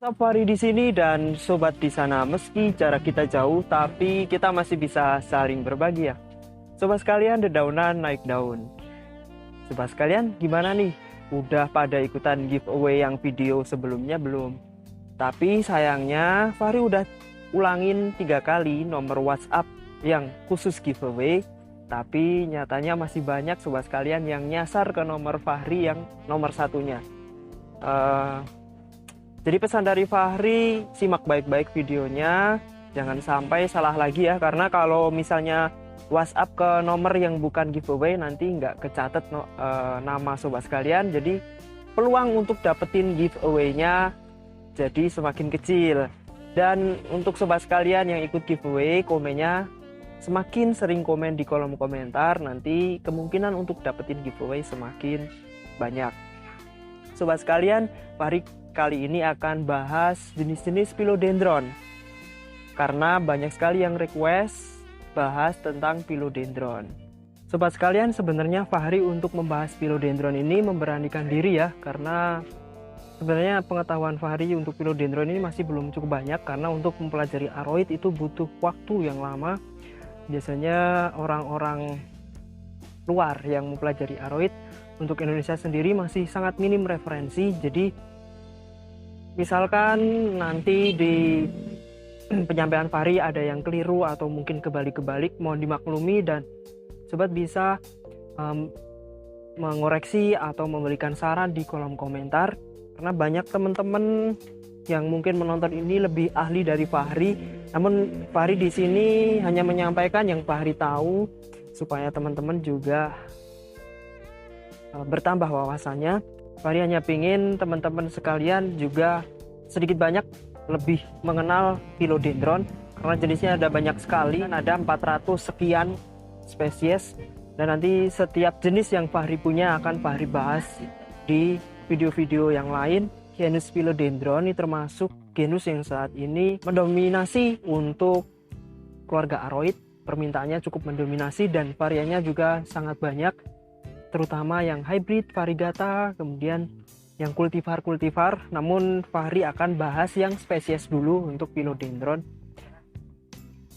Safari di sini dan sobat di sana, meski jarak kita jauh, tapi kita masih bisa saling berbagi ya. Sobat sekalian, dedaunan naik daun. Sobat sekalian, gimana nih? Udah pada ikutan giveaway yang video sebelumnya belum? Tapi sayangnya, Fahri udah ulangin 3 kali nomor WhatsApp yang khusus giveaway. Tapi nyatanya masih banyak sobat sekalian yang nyasar ke nomor Fahri yang nomor satunya. Jadi pesan dari Fahri, simak baik-baik videonya, jangan sampai salah lagi ya, karena kalau misalnya WhatsApp ke nomor yang bukan giveaway nanti nggak kecatet nama sobat sekalian, jadi peluang untuk dapetin giveaway-nya jadi semakin kecil. Dan untuk sobat sekalian yang ikut giveaway, komennya semakin sering komen di kolom komentar, nanti kemungkinan untuk dapetin giveaway semakin banyak. Sobat sekalian, Fahri kali ini akan bahas jenis-jenis philodendron, karena banyak sekali yang request bahas tentang philodendron. Sobat sekalian, sebenarnya Fahri untuk membahas philodendron ini memberanikan diri ya, karena sebenarnya pengetahuan Fahri untuk philodendron ini masih belum cukup banyak, karena untuk mempelajari aroid itu butuh waktu yang lama. Biasanya orang-orang luar yang mempelajari aroid, untuk Indonesia sendiri masih sangat minim referensi. Jadi misalkan nanti di penyampaian Fahri ada yang keliru atau mungkin kebalik-kebalik, mohon dimaklumi, dan sobat bisa mengoreksi atau memberikan saran di kolom komentar, karena banyak teman-teman yang mungkin menonton ini lebih ahli dari Fahri. Namun Fahri di sini hanya menyampaikan yang Fahri tahu supaya teman-teman juga bertambah wawasannya. Fahri hanya pingin teman-teman sekalian juga sedikit banyak lebih mengenal philodendron, karena jenisnya ada banyak sekali, ada 400 sekian spesies, dan nanti setiap jenis yang Fahri punya akan Fahri bahas di video-video yang lain. Genus philodendron ini termasuk genus yang saat ini mendominasi untuk keluarga aroid, permintaannya cukup mendominasi dan variannya juga sangat banyak, terutama yang hybrid, variegata, kemudian yang kultivar. Namun Fahri akan bahas yang spesies dulu untuk philodendron.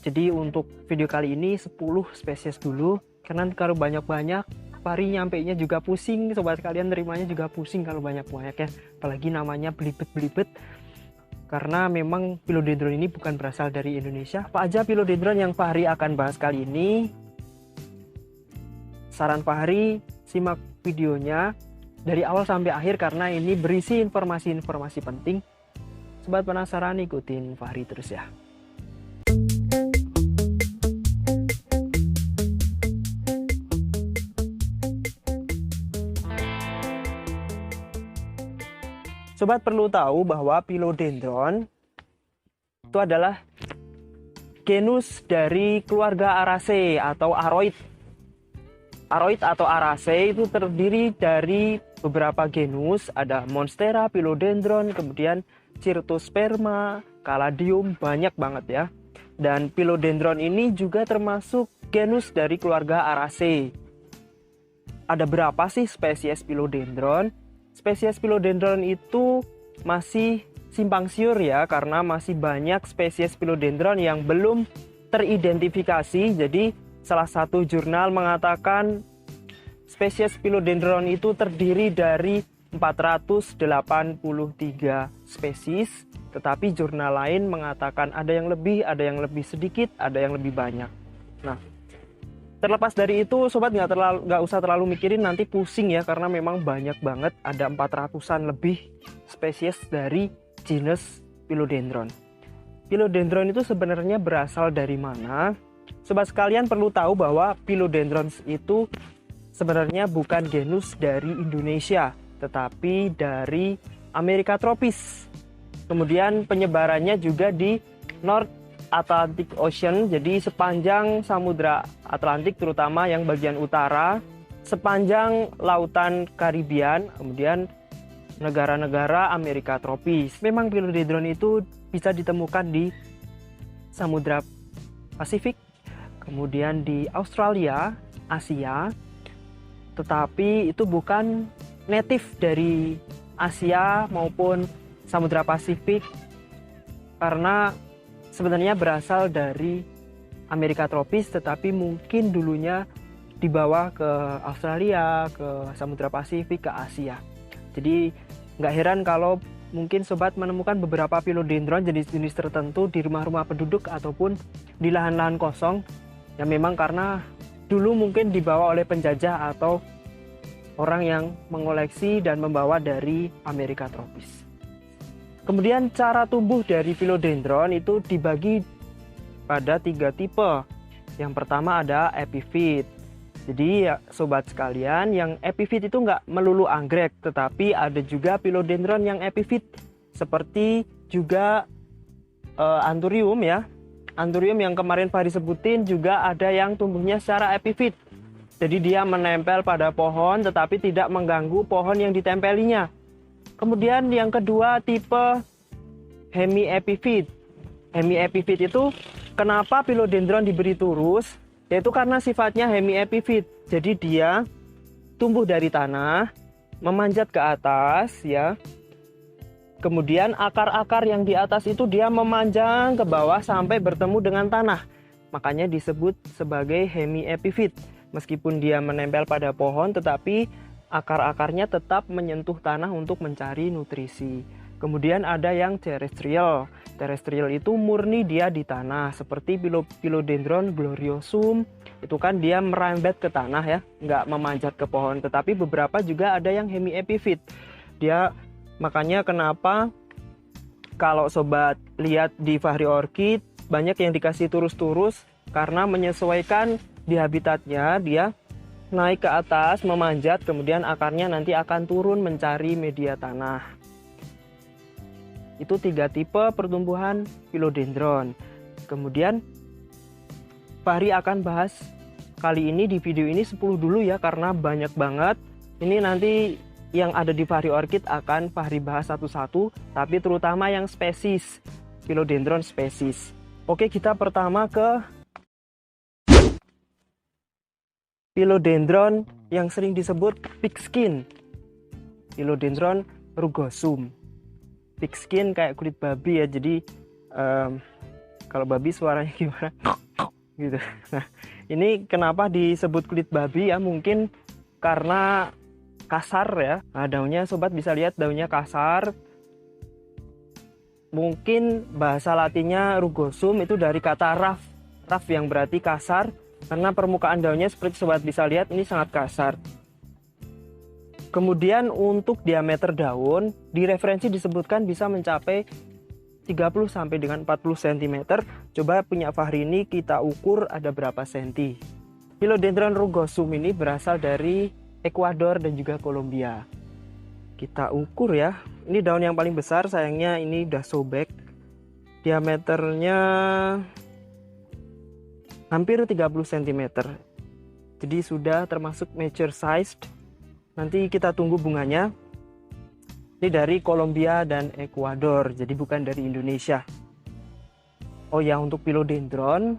Jadi untuk video kali ini 10 spesies dulu, karena kalau banyak-banyak Fahri nyampainya juga pusing, sobat kalian nerimanya juga pusing kalau banyak-banyak ya, apalagi namanya belibet-belibet. Karena memang philodendron ini bukan berasal dari Indonesia. Apa aja philodendron yang Fahri akan bahas kali ini? Saran Fahri, simak videonya dari awal sampai akhir karena ini berisi informasi-informasi penting. Sobat penasaran, ikutin Fahri terus ya. Sobat perlu tahu bahwa philodendron itu adalah genus dari keluarga Araceae atau aroid. Aroid atau Araceae itu terdiri dari beberapa genus, ada Monstera, philodendron, kemudian Cirtosperma, Caladium, banyak banget ya. Dan philodendron ini juga termasuk genus dari keluarga Araceae. Ada berapa sih spesies philodendron? Spesies philodendron itu masih simpang siur ya, karena masih banyak spesies philodendron yang belum teridentifikasi. Jadi salah satu jurnal mengatakan spesies philodendron itu terdiri dari 483 spesies, tetapi jurnal lain mengatakan ada yang lebih sedikit, ada yang lebih banyak. Nah, terlepas dari itu, sobat nggak usah terlalu mikirin nanti pusing ya, karena memang banyak banget, ada 400-an lebih spesies dari genus philodendron. Philodendron itu sebenarnya berasal dari mana? Sobat sekalian perlu tahu bahwa philodendron itu sebenarnya bukan genus dari Indonesia, tetapi dari Amerika tropis. Kemudian penyebarannya juga di North Atlantic Ocean, jadi sepanjang Samudra Atlantik, terutama yang bagian utara, sepanjang lautan Karibian, kemudian negara-negara Amerika tropis. Memang philodendron itu bisa ditemukan di Samudra Pasifik, kemudian di Australia, Asia, tetapi itu bukan native dari Asia maupun Samudra Pasifik karena sebenarnya berasal dari Amerika tropis, tetapi mungkin dulunya dibawa ke Australia, ke Samudra Pasifik, ke Asia. Jadi nggak heran kalau mungkin sobat menemukan beberapa philodendron jenis-jenis tertentu di rumah-rumah penduduk ataupun di lahan-lahan kosong, yang memang karena dulu mungkin dibawa oleh penjajah atau orang yang mengoleksi dan membawa dari Amerika tropis. Kemudian cara tumbuh dari philodendron itu dibagi pada 3 tipe. Yang pertama ada epifit. Jadi ya, sobat sekalian, yang epifit itu nggak melulu anggrek, tetapi ada juga philodendron yang epifit, seperti juga anthurium ya. Anthurium yang kemarin Fahri sebutin juga ada yang tumbuhnya secara epifit. Jadi dia menempel pada pohon tetapi tidak mengganggu pohon yang ditempelinya. Kemudian yang kedua tipe hemiepifit. Hemiepifit itu kenapa philodendron diberi turus? Yaitu karena sifatnya hemiepifit. Jadi dia tumbuh dari tanah, memanjat ke atas ya. Kemudian akar-akar yang di atas itu dia memanjang ke bawah sampai bertemu dengan tanah. Makanya disebut sebagai hemiepifit. Meskipun dia menempel pada pohon tetapi akar-akarnya tetap menyentuh tanah untuk mencari nutrisi. Kemudian ada yang terestrial. Terestrial itu murni dia di tanah, seperti philodendron gloriosum. Itu kan dia merembet ke tanah ya, nggak memanjat ke pohon. Tetapi beberapa juga ada yang hemiepifit. Dia makanya kenapa kalau sobat lihat di Fahri Orchid banyak yang dikasih turus-turus karena menyesuaikan di habitatnya, dia naik ke atas, memanjat, kemudian akarnya nanti akan turun mencari media tanah. Itu 3 tipe pertumbuhan philodendron. Kemudian Fahri akan bahas kali ini di video ini 10 dulu ya, karena banyak banget. Ini nanti yang ada di Fahri Orchid akan Fahri bahas satu-satu, tapi terutama yang spesies, philodendron spesies. Oke, kita pertama ke philodendron yang sering disebut pigskin, philodendron rugosum. Pigskin kayak kulit babi ya, jadi kalau babi suaranya gimana? Gitu. Nah, ini kenapa disebut kulit babi ya? Mungkin karena kasar ya. Nah, daunnya sobat bisa lihat daunnya kasar. Mungkin bahasa latinnya rugosum itu dari kata rough yang berarti kasar. Karena permukaan daunnya seperti sobat bisa lihat ini sangat kasar. Kemudian untuk diameter daun, di referensi disebutkan bisa mencapai 30 sampai dengan 40 cm. Coba punya Fahri ini kita ukur ada berapa senti. Philodendron rugosum ini berasal dari Ekuador dan juga Kolombia. Kita ukur ya. Ini daun yang paling besar, sayangnya ini udah sobek. Diameternya hampir 30 cm. Jadi sudah termasuk mature sized. Nanti kita tunggu bunganya. Ini dari Kolombia dan Ekuador, jadi bukan dari Indonesia. Oh ya, untuk philodendron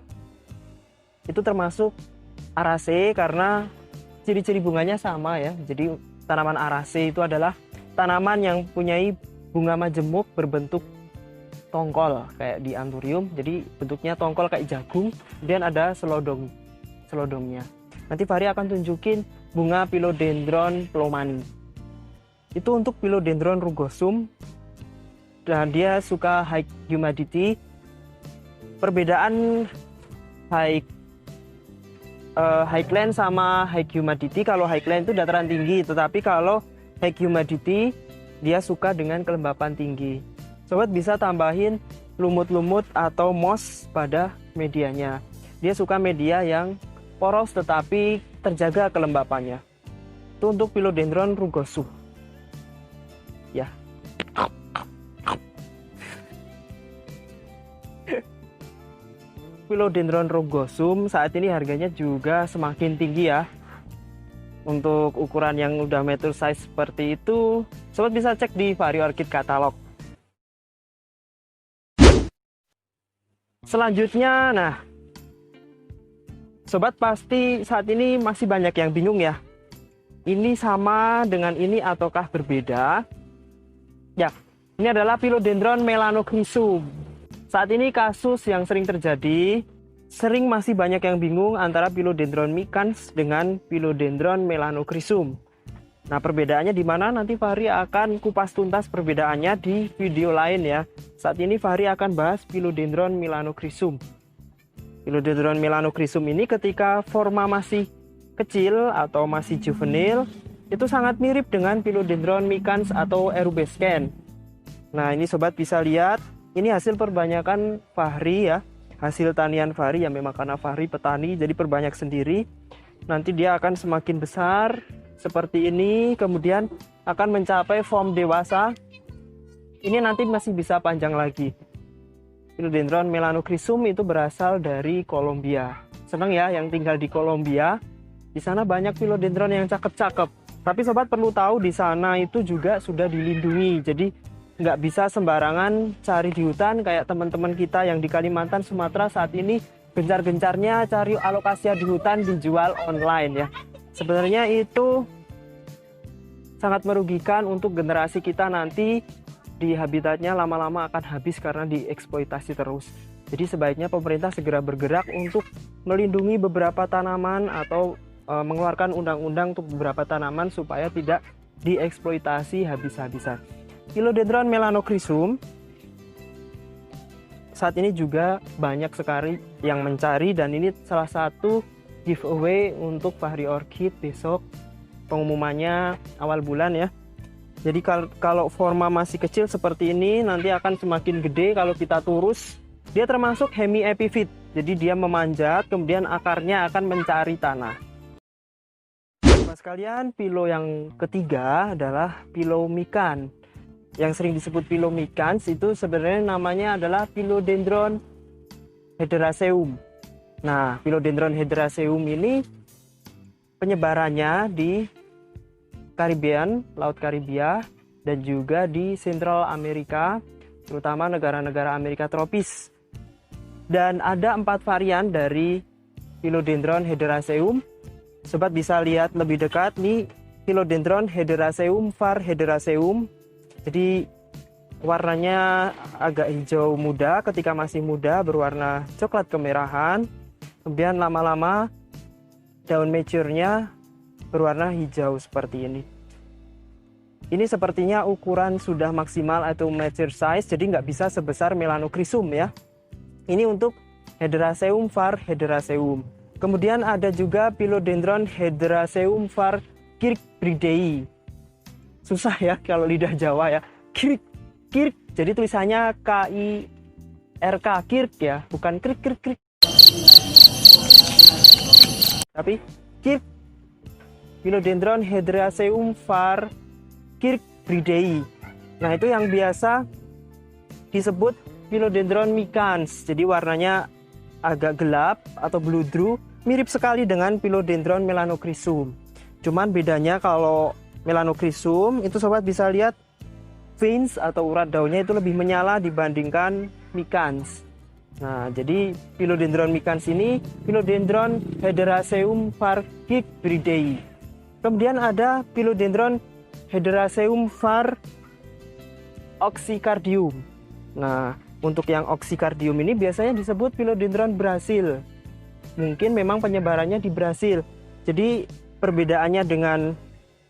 itu termasuk Araceae karena ciri-ciri bunganya sama ya. Jadi tanaman Araceae itu adalah tanaman yang punyai bunga majemuk berbentuk tongkol kayak di anthurium, jadi bentuknya tongkol kayak jagung, kemudian ada selodongnya. Nanti Fahri akan tunjukin bunga philodendron plomani. Itu untuk philodendron rugosum, dan dia suka high humidity. Perbedaan highland sama high humidity, kalau highland itu dataran tinggi, tetapi kalau high humidity dia suka dengan kelembapan tinggi. Sobat bisa tambahin lumut-lumut atau moss pada medianya. Dia suka media yang poros tetapi terjaga kelembapannya. Itu untuk philodendron rugosum. Ya. Philodendron rugosum saat ini harganya juga semakin tinggi ya. Untuk ukuran yang udah mature size seperti itu, sobat bisa cek di Fahri Orchid katalog. Selanjutnya, nah, sobat pasti saat ini masih banyak yang bingung ya. Ini sama dengan ini ataukah berbeda? Ya, Ini adalah Philodendron melanochrysum. Saat ini kasus yang sering terjadi, sering masih banyak yang bingung antara Philodendron micans dengan Philodendron melanochrysum. Nah, perbedaannya di mana? Nanti Fahri akan kupas tuntas perbedaannya di video lain ya. Saat ini Fahri akan bahas Philodendron melanochrysum. Philodendron melanochrysum ini ketika forma masih kecil atau masih juvenil, itu sangat mirip dengan Philodendron micans atau erubescens. Nah, ini sobat bisa lihat, ini hasil perbanyakan Fahri ya. Hasil tanian Fahri ya, memang karena Fahri petani jadi perbanyak sendiri. Nanti dia akan semakin besar seperti ini, kemudian akan mencapai form dewasa. Ini nanti masih bisa panjang lagi. Philodendron melanochrysum itu berasal dari Kolombia. Senang ya yang tinggal di Kolombia. Di sana banyak philodendron yang cakep-cakep. Tapi sobat perlu tahu di sana itu juga sudah dilindungi. Jadi nggak bisa sembarangan cari di hutan kayak teman-teman kita yang di Kalimantan, Sumatera saat ini gencar-gencarnya cari alokasia di hutan dijual online ya. Sebenarnya itu sangat merugikan untuk generasi kita nanti, di habitatnya lama-lama akan habis karena dieksploitasi terus. Jadi sebaiknya pemerintah segera bergerak untuk melindungi beberapa tanaman atau mengeluarkan undang-undang untuk beberapa tanaman supaya tidak dieksploitasi habis-habisan. Philodendron melanochrysum saat ini juga banyak sekali yang mencari, dan ini salah satu giveaway untuk Fahri Orchid besok. Pengumumannya awal bulan ya. Jadi kalau forma masih kecil seperti ini nanti akan semakin gede kalau kita turus. Dia termasuk hemiepiphyt. Jadi dia memanjat, kemudian akarnya akan mencari tanah. Mas kalian, philo yang ketiga adalah Philomicans. Yang sering disebut Philomicans itu sebenarnya namanya adalah Philodendron hederaceum. Nah, Philodendron hederaceum ini penyebarannya di Caribbean, Laut Karibia, dan juga di Central Amerika, terutama negara-negara Amerika tropis. Dan ada 4 varian dari Philodendron hederaceum. Sobat bisa lihat lebih dekat nih, Philodendron hederaceum var hederaceum. Jadi warnanya agak hijau muda, ketika masih muda berwarna coklat kemerahan. Kemudian lama-lama daun mature-nya berwarna hijau seperti ini. Ini sepertinya ukuran sudah maksimal atau mature size, jadi nggak bisa sebesar melanochrysum ya. Ini untuk hederaceum var hederaceum. Kemudian ada juga Philodendron hederaceum var kirkbrindei. Susah ya kalau lidah Jawa ya. Kirk. Jadi tulisannya KIRK, kirk ya, bukan krik. Tapi kirk. Philodendron hederaceum var kirkbrindei. Nah, itu yang biasa disebut Philodendron micans. Jadi warnanya agak gelap atau bludru, mirip sekali dengan Philodendron melanochrysum. Cuman bedanya kalau melanochrysum itu sobat bisa lihat veins atau urat daunnya itu lebih menyala dibandingkan micans. Nah, jadi Philodendron micans ini Philodendron hederaceum var kirkbrindei. Kemudian ada Philodendron hederaceum var oxycardium. Nah, untuk yang oxycardium ini biasanya disebut Philodendron Brasil. Mungkin memang penyebarannya di Brasil. Jadi perbedaannya dengan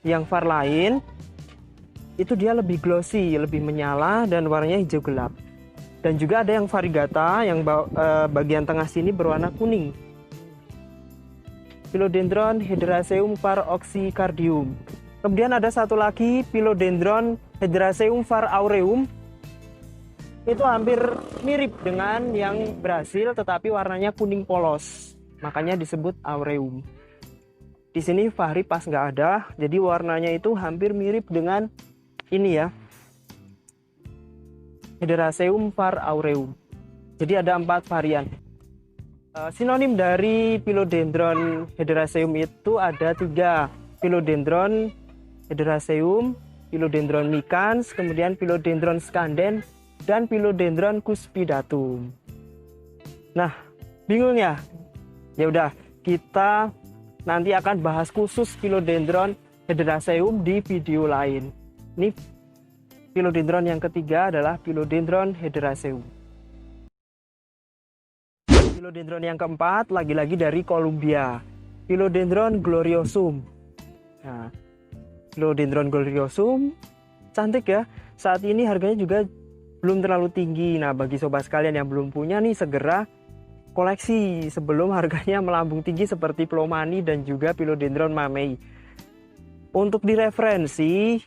yang var lain, itu dia lebih glossy, lebih menyala dan warnanya hijau gelap. Dan juga ada yang variegata yang bagian tengah sini berwarna kuning. Philodendron hederaceum var oxycardium. Kemudian ada satu lagi Philodendron hederaceum var aureum. Itu hampir mirip dengan yang Brasil tetapi warnanya kuning polos. Makanya disebut aureum. Di sini Fahri pas nggak ada, jadi warnanya itu hampir mirip dengan ini ya, hederaceum var aureum. Jadi ada 4 varian. Sinonim dari Philodendron hederaceum itu ada 3. Philodendron hederaceum, Philodendron micans, kemudian Philodendron scandens, dan Philodendron cuspidatum. Nah, bingung ya? Ya udah, kita nanti akan bahas khusus Philodendron hederaceum di video lain. Ini Philodendron yang ketiga adalah Philodendron hederaceum. Philodendron yang keempat lagi-lagi dari Columbia, Philodendron gloriosum. Nah, Philodendron gloriosum cantik ya. Saat ini harganya juga belum terlalu tinggi. Nah, bagi sobat sekalian yang belum punya nih, segera koleksi sebelum harganya melambung tinggi seperti Plomani dan juga Philodendron mamei. Untuk direferensi,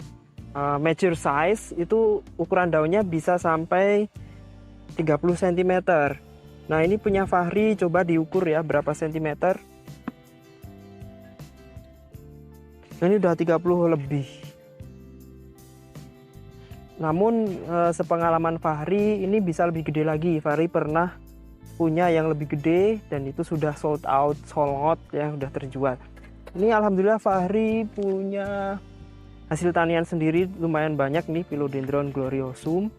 mature size itu ukuran daunnya bisa sampai 30 cm. Nah, ini punya Fahri, coba diukur ya berapa sentimeter. Ini udah 30 lebih. Namun sepengalaman Fahri ini bisa lebih gede lagi. Fahri pernah punya yang lebih gede dan itu sudah sold out ya, sudah terjual. Ini alhamdulillah Fahri punya hasil tanian sendiri lumayan banyak nih Philodendron gloriosum.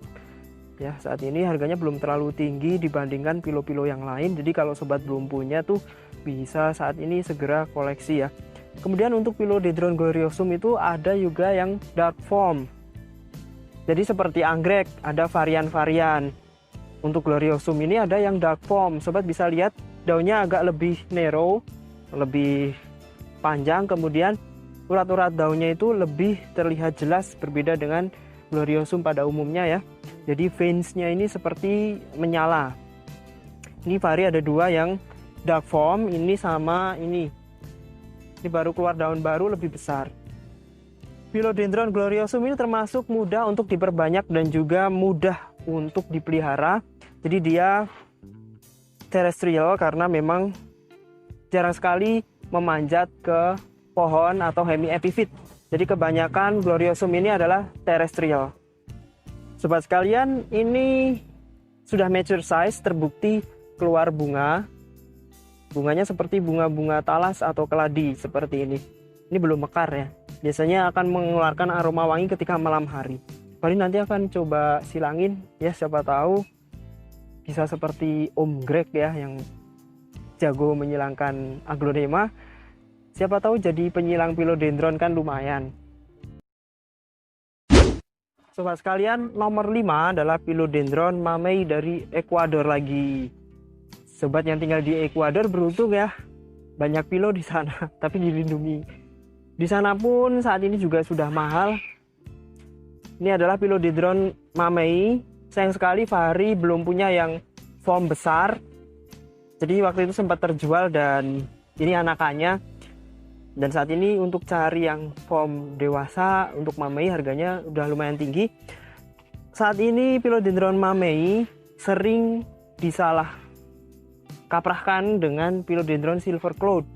Ya, saat ini harganya belum terlalu tinggi dibandingkan pilo-pilo yang lain. Jadi kalau sobat belum punya tuh bisa saat ini segera koleksi ya. Kemudian untuk Philodendron gloriosum itu ada juga yang dark form. Jadi seperti anggrek, ada varian-varian. Untuk gloriosum ini ada yang dark form. Sobat bisa lihat daunnya agak lebih narrow, lebih panjang. Kemudian urat-urat daunnya itu lebih terlihat jelas, berbeda dengan gloriosum pada umumnya ya. Jadi veinsnya ini seperti menyala. Ini Fahri ada dua yang dark form, ini sama ini. Ini baru keluar daun baru lebih besar. Philodendron gloriosum ini termasuk mudah untuk diperbanyak dan juga mudah untuk dipelihara. Jadi dia terestrial karena memang jarang sekali memanjat ke pohon atau hemiepifit. Jadi kebanyakan gloriosum ini adalah terestrial. Sobat sekalian, ini sudah mature size, terbukti keluar bunga. Bunganya seperti bunga-bunga talas atau keladi seperti ini. Ini belum mekar ya. Biasanya akan mengeluarkan aroma wangi ketika malam hari. Paling nanti akan coba silangin ya, siapa tahu bisa seperti Om Greg ya yang jago menyilangkan aglonema. Siapa tahu jadi penyilang philodendron kan lumayan. Sobat sekalian, nomor 5 adalah Philodendron mamei dari Ekuador lagi. Sobat yang tinggal di Ekuador beruntung ya. Banyak pilo di sana, tapi dilindungi. Di sana pun saat ini juga sudah mahal. Ini adalah Philodendron mamei. Sayang sekali Fahri belum punya yang form besar. Jadi waktu itu sempat terjual dan ini anakannya. Dan saat ini untuk cari yang form dewasa untuk mamei harganya udah lumayan tinggi. Saat ini Philodendron mamei sering disalah kaprahkan dengan Philodendron silver cloud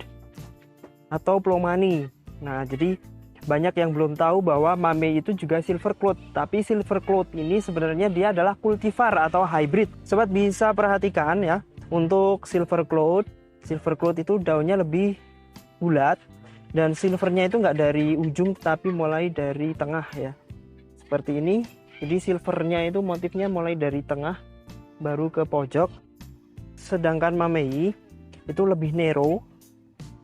atau Plomani. Nah, jadi banyak yang belum tahu bahwa mamei itu juga silver cloud. Tapi silver cloud ini sebenarnya dia adalah cultivar atau hybrid. Sobat bisa perhatikan ya, untuk silver cloud itu daunnya lebih bulat. Dan silvernya itu nggak dari ujung tapi mulai dari tengah ya. Seperti ini. Jadi silvernya itu motifnya mulai dari tengah baru ke pojok. Sedangkan mamei itu lebih narrow,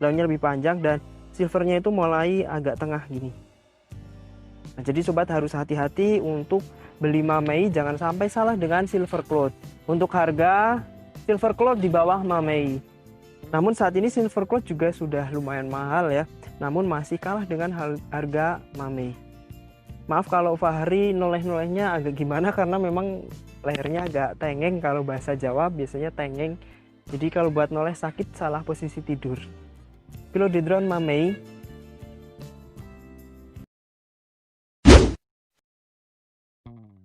daunnya lebih panjang dan silvernya itu mulai agak tengah gini. Nah, jadi sobat harus hati-hati untuk beli mamei, jangan sampai salah dengan silver cloud. Untuk harga silver cloud di bawah mamei. Namun saat ini silver cloud juga sudah lumayan mahal ya. Namun masih kalah dengan harga mamei. Maaf kalau Fahri noleh-nolehnya agak gimana karena memang lehernya agak tengeng, kalau bahasa Jawa biasanya tengeng. Jadi kalau buat noleh sakit, salah posisi tidur. Philodendron mamei.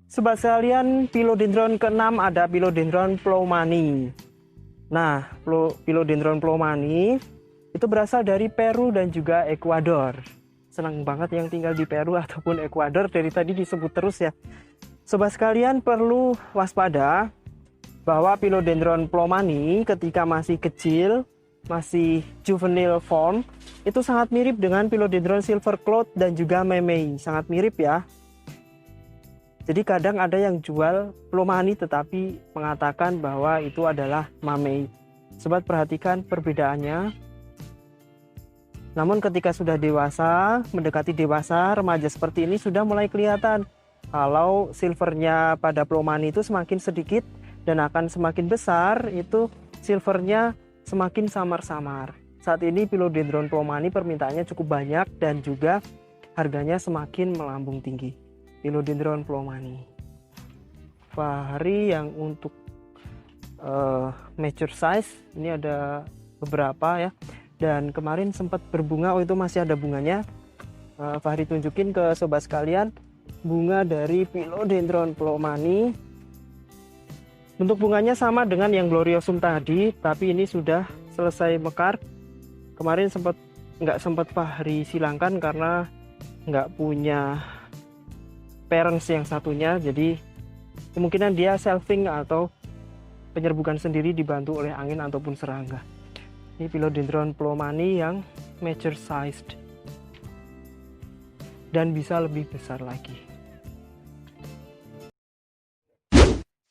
Sobat sekalian, Philodendron ke-6 ada Philodendron Plomani. Nah, Philodendron Plomani itu berasal dari Peru dan juga Ekuador. Senang banget yang tinggal di Peru ataupun Ekuador, dari tadi disebut terus ya. Sobat sekalian perlu waspada bahwa Philodendron Plomani ketika masih kecil, masih juvenile form, itu sangat mirip dengan Philodendron silver cloud dan juga mamei. Sangat mirip ya. Jadi kadang ada yang jual Plomani tetapi mengatakan bahwa itu adalah mamei. Sobat perhatikan perbedaannya. Namun ketika sudah dewasa, mendekati dewasa, remaja seperti ini sudah mulai kelihatan Kalau silvernya pada plomani itu semakin sedikit dan akan semakin besar, itu silvernya semakin samar-samar. Saat ini Philodendron plomani permintaannya cukup banyak dan juga harganya semakin melambung tinggi. Philodendron plomani. Fahri yang untuk mature size ini ada beberapa ya, dan kemarin sempat berbunga. Oh, itu masih ada bunganya. Fahri tunjukin ke sobat sekalian bunga dari Philodendron plomani. Bentuk bunganya sama dengan yang gloriosum tadi, tapi ini sudah selesai mekar. Kemarin nggak sempat Fahri silangkan karena nggak punya parents yang satunya, jadi kemungkinan dia selfing atau penyerbukan sendiri dibantu oleh angin ataupun serangga. Ini Philodendron plomani yang mature sized dan bisa lebih besar lagi.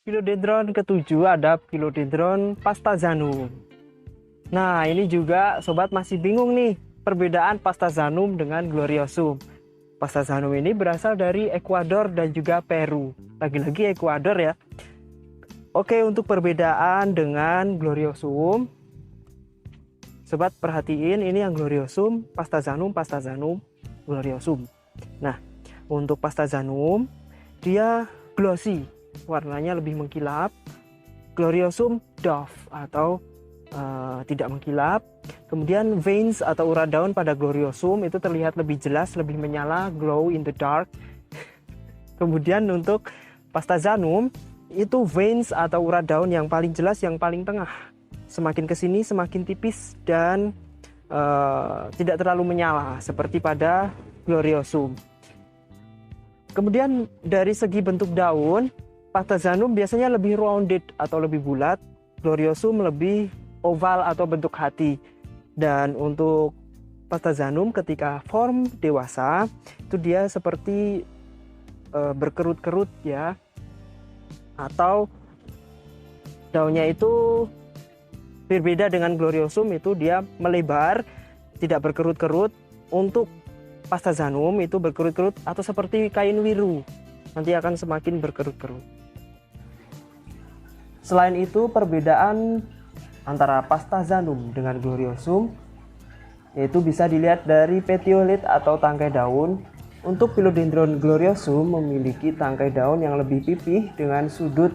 Philodendron ketujuh ada Philodendron pastazanum. Nah, ini juga sobat masih bingung nih perbedaan pastazanum dengan gloriosum. Pastazanum ini berasal dari Ekuador dan juga Peru. Lagi-lagi Ekuador ya. Oke, untuk perbedaan dengan gloriosum, sobat perhatiin ini yang gloriosum, pastazanum, gloriosum. Nah, untuk pastazanum dia glossy, warnanya lebih mengkilap. Gloriosum doff atau tidak mengkilap. Kemudian veins atau urat daun pada gloriosum itu terlihat lebih jelas, lebih menyala, glow in the dark. Kemudian untuk pastazanum itu veins atau urat daun yang paling jelas, yang paling tengah. Semakin ke sini semakin tipis dan tidak terlalu menyala seperti pada gloriosum. Kemudian dari segi bentuk daun, pastazanum biasanya lebih rounded atau lebih bulat, gloriosum lebih oval atau bentuk hati. Dan untuk pastazanum ketika form dewasa itu dia seperti berkerut-kerut ya, atau daunnya itu berbeda dengan gloriosum, itu dia melebar, tidak berkerut-kerut. Untuk pastazanum itu berkerut-kerut atau seperti kain wiru, nanti akan semakin berkerut-kerut. Selain itu, perbedaan antara pastazanum dengan gloriosum yaitu bisa dilihat dari petiolit atau tangkai daun. Untuk Philodendron gloriosum memiliki tangkai daun yang lebih pipih dengan sudut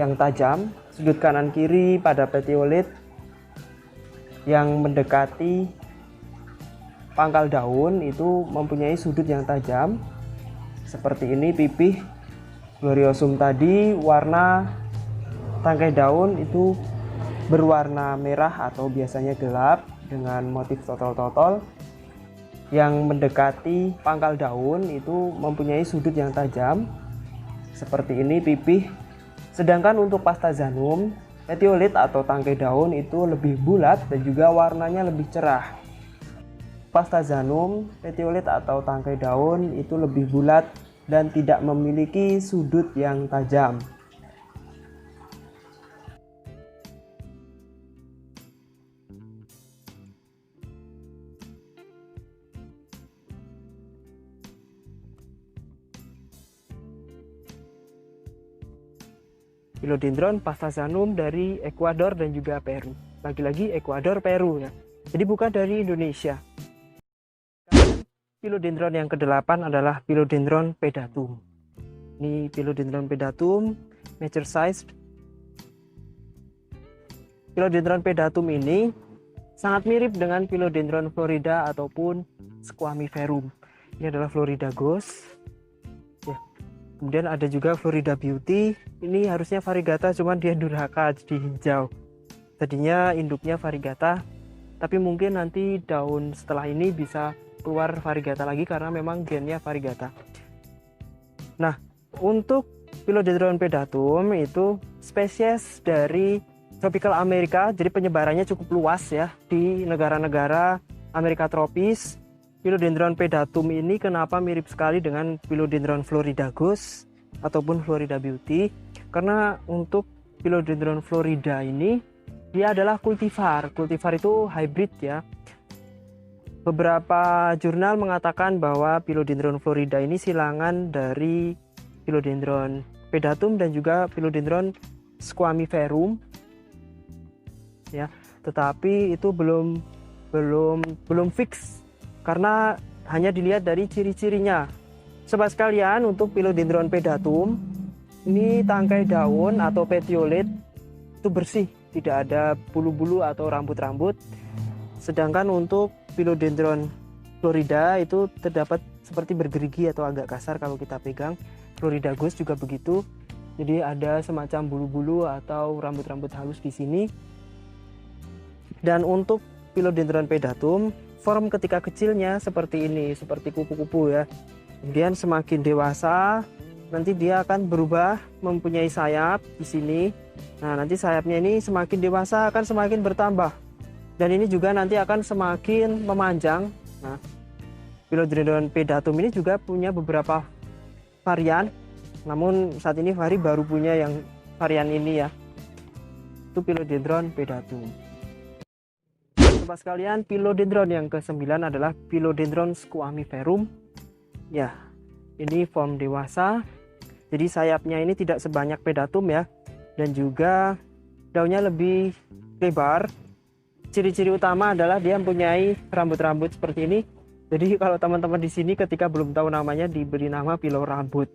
yang tajam. Sudut kanan kiri pada petiolit yang mendekati pangkal daun itu mempunyai sudut yang tajam seperti ini, pipih. Gloriosum tadi warna tangkai daun itu berwarna merah atau biasanya gelap dengan motif totol-totol. Yang mendekati pangkal daun itu mempunyai sudut yang tajam seperti ini, pipih. Sedangkan untuk pastazanum, petiolit atau tangkai daun itu lebih bulat dan juga warnanya lebih cerah. Pastazanum, petiolit atau tangkai daun itu lebih bulat dan tidak memiliki sudut yang tajam. Philodendron pastazanum dari Ekuador dan juga Peru. Lagi-lagi Ekuador, Peru ya. Jadi bukan dari Indonesia. Philodendron yang ke-8 adalah Philodendron pedatum. Ini Philodendron pedatum, mature sized. Philodendron pedatum ini sangat mirip dengan Philodendron florida ataupun Squamiferum. Ini adalah Florida Ghost. Ya. Kemudian ada juga Florida Beauty. Ini harusnya variegata, cuman dia durhaka jadi hijau. Tadinya induknya variegata, tapi mungkin nanti daun setelah ini bisa keluar variegata lagi karena memang gennya variegata. Nah, untuk Philodendron pedatum itu spesies dari tropical Amerika, jadi penyebarannya cukup luas ya di negara-negara Amerika tropis. Philodendron pedatum ini kenapa mirip sekali dengan Philodendron Florida Ghost ataupun Florida Beauty? Karena untuk Philodendron Florida ini dia adalah kultivar. Kultivar itu hybrid ya. Beberapa jurnal mengatakan bahwa Philodendron florida ini silangan dari Philodendron pedatum dan juga Philodendron squamiferum ya, tetapi itu belum fix karena hanya dilihat dari ciri-cirinya. Sobat sekalian, untuk Philodendron pedatum ini tangkai daun atau petiolet itu bersih, tidak ada bulu-bulu atau rambut-rambut. Sedangkan untuk Philodendron florida itu terdapat seperti bergerigi atau agak kasar kalau kita pegang. Floridagus juga begitu. Jadi ada semacam bulu-bulu atau rambut-rambut halus di sini. Dan untuk Philodendron pedatum, form ketika kecilnya seperti ini, seperti kupu-kupu ya. Kemudian semakin dewasa, nanti dia akan berubah mempunyai sayap di sini. Nah, nanti sayapnya ini semakin dewasa akan semakin bertambah. Dan ini juga nanti akan semakin memanjang. Nah, Philodendron pedatum ini juga punya beberapa varian. Namun saat ini Fahri baru punya yang varian ini ya. Itu Philodendron pedatum. Sobat sekalian, Philodendron yang ke-9 adalah Philodendron squamiferum. Ya, ini form dewasa. Jadi sayapnya ini tidak sebanyak pedatum ya. Dan juga daunnya lebih lebar. Ciri-ciri utama adalah dia mempunyai rambut-rambut seperti ini. Jadi kalau teman-teman di sini ketika belum tahu namanya diberi nama pilo rambut.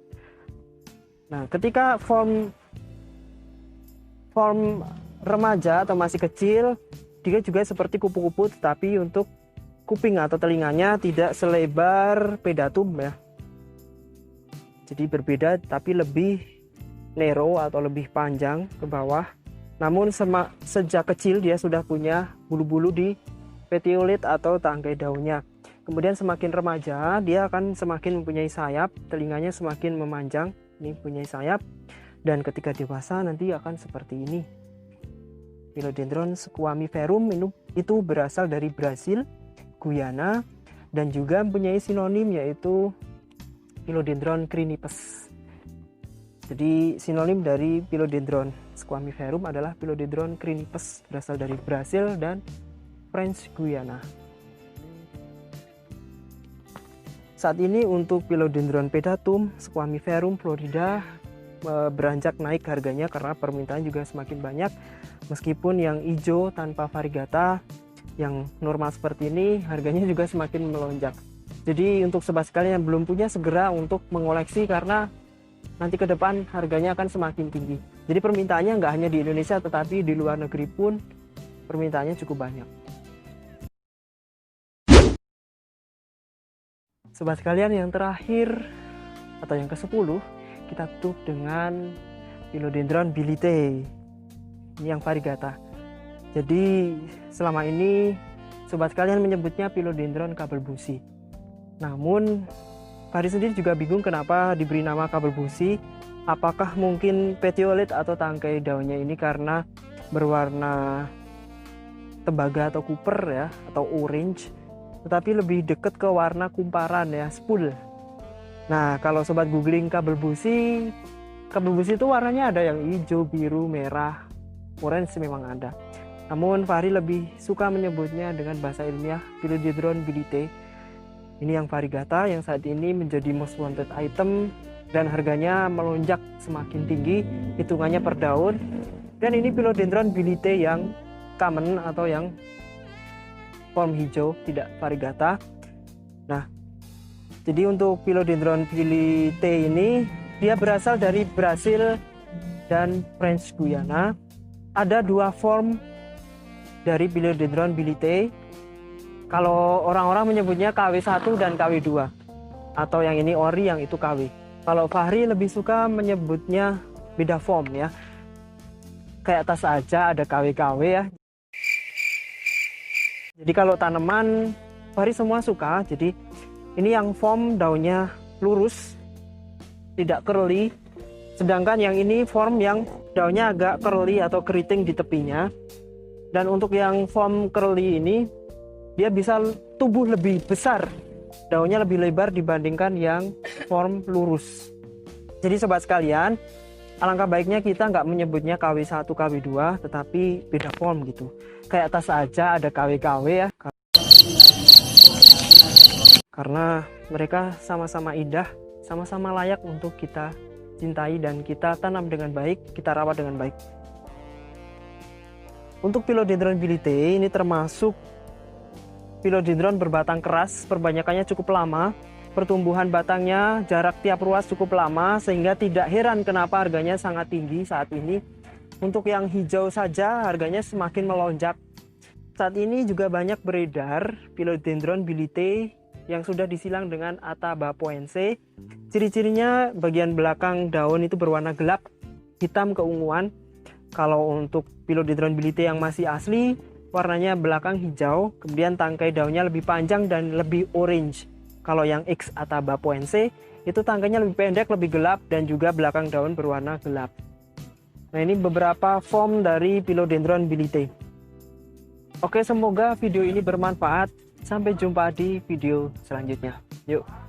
Nah, ketika form remaja atau masih kecil, dia juga seperti kupu-kupu, tetapi untuk kuping atau telinganya tidak selebar pedatum ya. Jadi berbeda, tapi lebih narrow atau lebih panjang ke bawah. Namun sejak kecil dia sudah punya bulu-bulu di petiolet atau tangkai daunnya. Kemudian semakin remaja dia akan semakin mempunyai sayap, telinganya semakin memanjang, ini punya sayap. Dan ketika dewasa nanti akan seperti ini. Philodendron squamiferum itu berasal dari Brasil, Guyana, dan juga mempunyai sinonim yaitu Philodendron crinipes. Jadi sinonim dari Philodendron squamiferum adalah Philodendron crinipes, berasal dari Brasil dan French Guiana. Saat ini untuk Philodendron pedatum squamiferum florida beranjak naik harganya karena permintaan juga semakin banyak. Meskipun yang hijau tanpa variegata yang normal seperti ini harganya juga semakin melonjak. Jadi untuk sobat sekalian yang belum punya, segera untuk mengoleksi karena nanti ke depan harganya akan semakin tinggi. Jadi permintaannya nggak hanya di Indonesia tetapi di luar negeri pun permintaannya cukup banyak. Sobat sekalian, yang terakhir atau yang ke-10 kita tutup dengan Philodendron bilitae. Ini yang variegata. Jadi selama ini sobat sekalian menyebutnya Philodendron kabel busi. Namun Fahri sendiri juga bingung kenapa diberi nama kabel busi. Apakah mungkin petiolet atau tangkai daunnya ini karena berwarna tembaga atau kuper ya, atau orange, tetapi lebih dekat ke warna kumparan ya, spool. Nah, kalau sobat googling kabel busi itu warnanya ada yang hijau, biru, merah, orange memang ada. Namun Fahri lebih suka menyebutnya dengan bahasa ilmiah Philodendron bilitae. Ini yang variegata yang saat ini menjadi most wanted item dan harganya melonjak semakin tinggi, hitungannya per daun. Dan ini Philodendron bilitae yang common atau yang form hijau, tidak variegata. Nah, jadi untuk Philodendron bilitae ini dia berasal dari Brasil dan French Guiana. Ada dua form dari Philodendron bilitae. Kalau orang-orang menyebutnya KW1 dan KW2, atau yang ini ori, yang itu KW. Kalau Fahri lebih suka menyebutnya beda form ya. Kayak tas aja ada KW-KW ya. Jadi kalau tanaman Fahri semua suka. Jadi ini yang form daunnya lurus, tidak curly. Sedangkan yang ini form yang daunnya agak curly atau keriting di tepinya. Dan untuk yang form curly ini dia bisa tumbuh lebih besar, daunnya lebih lebar dibandingkan yang form lurus. Jadi sobat sekalian, alangkah baiknya kita nggak menyebutnya KW1, KW2, tetapi beda form gitu. Kayak tas aja ada KW-KW ya. mereka sama-sama indah, sama-sama layak untuk kita cintai dan kita tanam dengan baik, kita rawat dengan baik. Untuk Philodendron Billiete ini termasuk philodendron berbatang keras, perbanyakannya cukup lama, pertumbuhan batangnya jarak tiap ruas cukup lama, sehingga tidak heran kenapa harganya sangat tinggi saat ini. Untuk yang hijau saja harganya semakin melonjak. Saat ini juga banyak beredar Philodendron Billiete yang sudah disilang dengan Atabapoense. Ciri-cirinya bagian belakang daun itu berwarna gelap, hitam keunguan. Kalau untuk Philodendron Billiete yang masih asli, warnanya belakang hijau, kemudian tangkai daunnya lebih panjang dan lebih orange. Kalau yang X Atabapoense itu tangkainya lebih pendek, lebih gelap, dan juga belakang daun berwarna gelap. Nah, ini beberapa form dari Philodendron Billiete. Oke, semoga video ini bermanfaat. Sampai jumpa di video selanjutnya. Yuk.